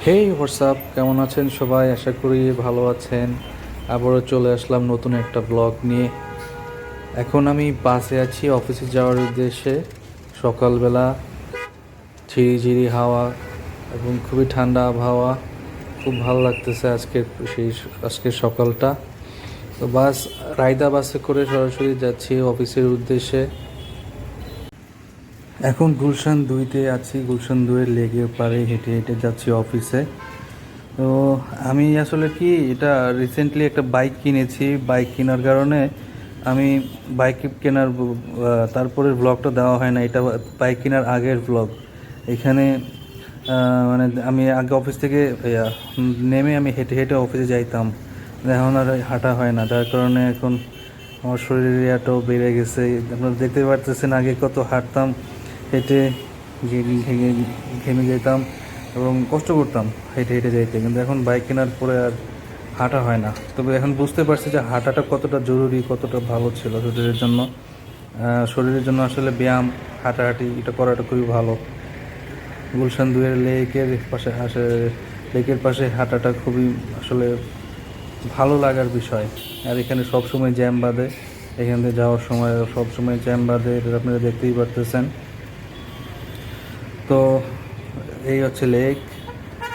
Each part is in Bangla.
হেই হোয়াটসঅ্যাপ, কেমন আছেন সবাই? আশা করি ভালো আছেন। আবারও চলে আসলাম নতুন একটা ব্লগ নিয়ে। এখন আমি বাসে আছি অফিসে যাওয়ার উদ্দেশ্যে। সকালবেলা ঝিরিঝিরি হাওয়া এবং খুবই ঠান্ডা আবহাওয়া। খুব ভালো লাগতেছে আজকের সকালটা। তো রায়দা বাসে করে সরাসরি যাচ্ছি অফিসের উদ্দেশ্যে। এখন গুলশান 2-তে আছি, গুলশান 2-এর লেকের পাড়ে হেঁটে হেঁটে যাচ্ছি অফিসে। তো আমি আসলে কি এটা রিসেন্টলি একটা বাইক কিনেছি। বাইক কেনার কারণে আমি বাইক কেনার তারপরের ব্লগটা দেওয়া হয় না। এটা বাইক কেনার আগের ব্লগ। এখানে মানে আমি আগে অফিস থেকে নেমে আমি হেঁটে হেঁটে অফিসে যাইতাম। এখন আর হাঁটা হয় না, যার কারণে এখন আমার শরীরের ইয়াটাও বেড়ে গেছে। আপনারা দেখতে পারতেছেন আগে কত হাঁটতাম, হেঁটে ঘেমে যেতাম এবং কষ্ট করতাম হেঁটে হেঁটে যাইতে। কিন্তু এখন বাইক কেনার পরে আর হাঁটা হয় না। তবে এখন বুঝতে পারছি যে হাঁটাটা কতটা জরুরি, কতটা ভালো ছিল শরীরের জন্য। শরীরের জন্য আসলে ব্যায়াম, হাঁটাহাঁটি এটা করাটা খুবই ভালো। গুলশান 2-এর লেকের পাশে হাঁটাটা খুবই আসলে ভালো লাগার বিষয়। আর এখানে সবসময় জ্যাম বাঁধে, এখান থেকে যাওয়ার সময় সবসময় জ্যাম বাঁধে, এটা আপনারা দেখতেই পারতেছেন। তো এই হচ্ছে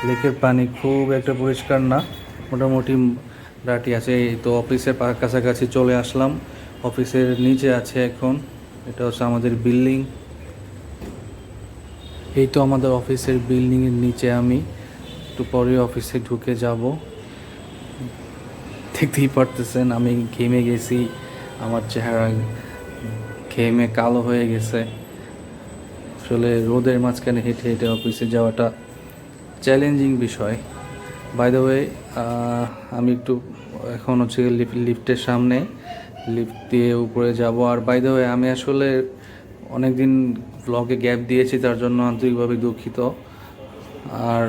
লেকের পানি খুব একটা পরিষ্কার না, মোটামুটি রাটি আছে। এই তো অফিসের কাছাকাছি চলে আসলাম। অফিসের নিচে আছে এখন, এটা হচ্ছে আমাদের বিল্ডিং। এই তো আমাদের অফিসের বিল্ডিংয়ের নিচে আমি একটু পরে অফিসে ঢুকে যাব। দেখতেই পারতেছেন আমি ঘেমে গেছি, আমার চেহারা ঘেমে কালো হয়ে গেছে। আসলে রোদের মাঝখানে হেঁটে হেঁটে অফিসে যাওয়াটা চ্যালেঞ্জিং বিষয়। বাই দ্য ওয়ে, আমি একটু এখন হচ্ছে লিফটের সামনে, লিফট দিয়ে উপরে যাব। আর বাই দ্য ওয়ে, আমি আসলে অনেক দিন ব্লগে গ্যাপ দিয়েছি, তার জন্য আন্তরিকভাবে দুঃখিত। আর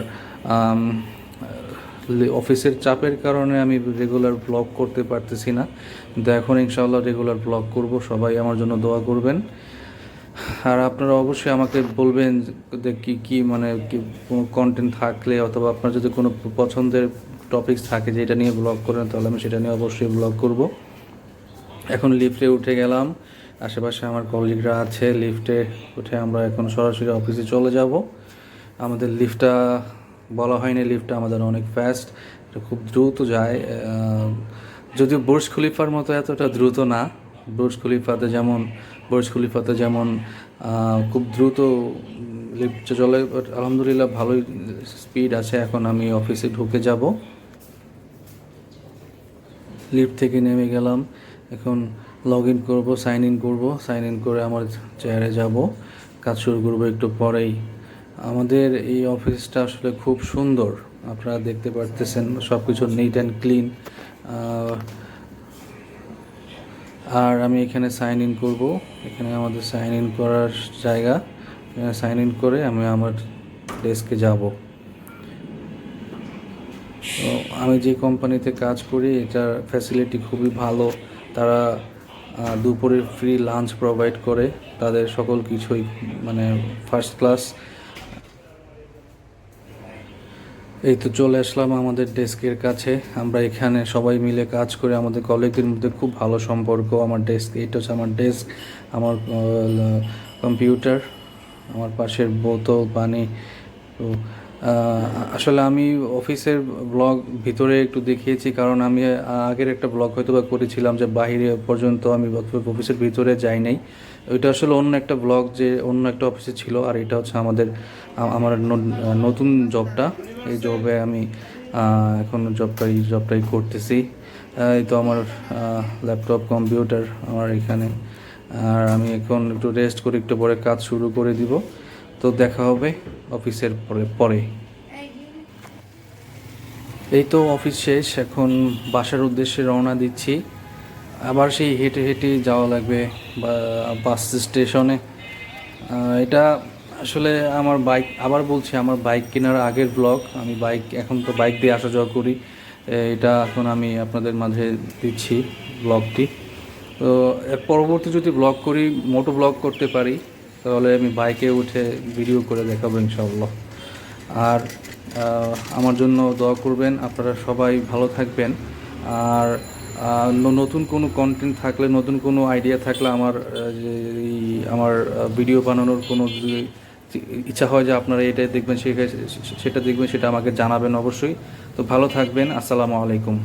অফিসের চাপের কারণে আমি রেগুলার ব্লগ করতে পারতেছি না, কিন্তু এখন ইনশাআল্লাহ রেগুলার ব্লগ করব। সবাই আমার জন্য দোয়া করবেন। আর আপনারা অবশ্যই আমাকে বলবেন যে কী কী মানে কি কোনো কন্টেন্ট থাকলে, অথবা আপনার যদি কোনো পছন্দের টপিকস থাকে যে এটা নিয়ে ব্লগ করেন, তাহলে আমি সেটা নিয়ে অবশ্যই ব্লগ করব। এখন লিফটে উঠে গেলাম, আশেপাশে আমার কলিগরা আছে। লিফটে উঠে আমরা এখন সরাসরি অফিসে চলে যাব। আমাদের লিফটটা বলা হয়নি, লিফটটা আমাদের অনেক ফাস্ট, এটা খুব দ্রুত যায়। যদিও বুর্জ খলিফার মতো এতটা দ্রুত না। বুর্জ খলিফাতে যেমন খুব দ্রুত লিফট চলে, বাট আলহামদুলিল্লাহ ভালোই স্পিড আছে। এখন আমি অফিসে ঢুকে যাব। লিফট থেকে নেমে গেলাম, এখন লগ ইন করবো, সাইন ইন করে আমার চেয়ারে যাব, কাজ শুরু করবো একটু পরেই। আমাদের এই অফিসটা আসলে খুব সুন্দর, আপনারা দেখতে পারতেছেন সব কিছু নিট অ্যান্ড ক্লিন। আর আমি এখানে সাইন ইন করব, এখানে আমাদের সাইন ইন করার জায়গা। সাইন ইন করে আমি আমার ডেস্কে যাব। তো আমি যে কোম্পানিতে কাজ করি, এটার ফ্যাসিলিটি খুবই ভালো। তারা দুপুরের ফ্রি লাঞ্চ প্রোভাইড করে, তাদের সকল কিছুই মানে ফার্স্ট ক্লাস। এই তো চলে আসলাম আমাদের ডেস্কের কাছে। আমরা এখানে সবাই মিলে কাজ করে, আমাদের কলিগদের মধ্যে খুব ভালো সম্পর্ক। আমার ডেস্ক, এইটা হচ্ছে আমার ডেস্ক, আমার কম্পিউটার, আমার পাশের বোতল পানি। তো আসলে আমি অফিসের ব্লগ ভিতরে একটু দেখিয়েছি, কারণ আমি আগের একটা ব্লগ হয়তো বা করেছিলাম যে বাইরে পর্যন্ত আমি অফিসের ভিতরে যাই নাই। ওইটা আসলে অন্য একটা ব্লগ, যে অন্য একটা অফিসে ছিল। আর এটা হচ্ছে আমার নতুন জবটা। এই জবে আমি এখন জবটাই করতেছি। এই তো আমার ল্যাপটপ, কম্পিউটার আমার এখানে। আর আমি এখন একটু রেস্ট করে একটু পরে কাজ শুরু করে দিব। তো দেখা হবে অফিসের পরে। এই তো অফিস শেষ, এখন বাসার উদ্দেশ্যে রওনা দিচ্ছি। আবার সেই হেঁটে হেঁটে যাওয়া লাগবে বা বাস স্টেশনে। এটা আসলে আমার বাইক, আবার বলছি, আমার বাইক কেনার আগের ব্লগ। আমি এখন তো বাইক দিয়ে আসা যাওয়া করি। এটা এখন আমি আপনাদের মাঝে দিচ্ছি ব্লগটি। তো এর পরবর্তী যদি ব্লগ করি, মোটো ব্লগ করতে পারি, তাহলে আমি বাইকে উঠে ভিডিও করে দেখাবো ইনশাআল্লাহ। আর আমার জন্য দোয়া করবেন। আপনারা সবাই ভালো থাকবেন। আর নতুন কোনো কন্টেন্ট থাকলে, নতুন কোনো আইডিয়া থাকলে আমার ভিডিও বানানোর কোনো যদি ইচ্ছা হয় যে আপনারা এটাই দেখবেন, সেটা দেখবেন, সেটা আমাকে জানাবেন অবশ্যই। তো ভালো থাকবেন। আসসালামু আলাইকুম।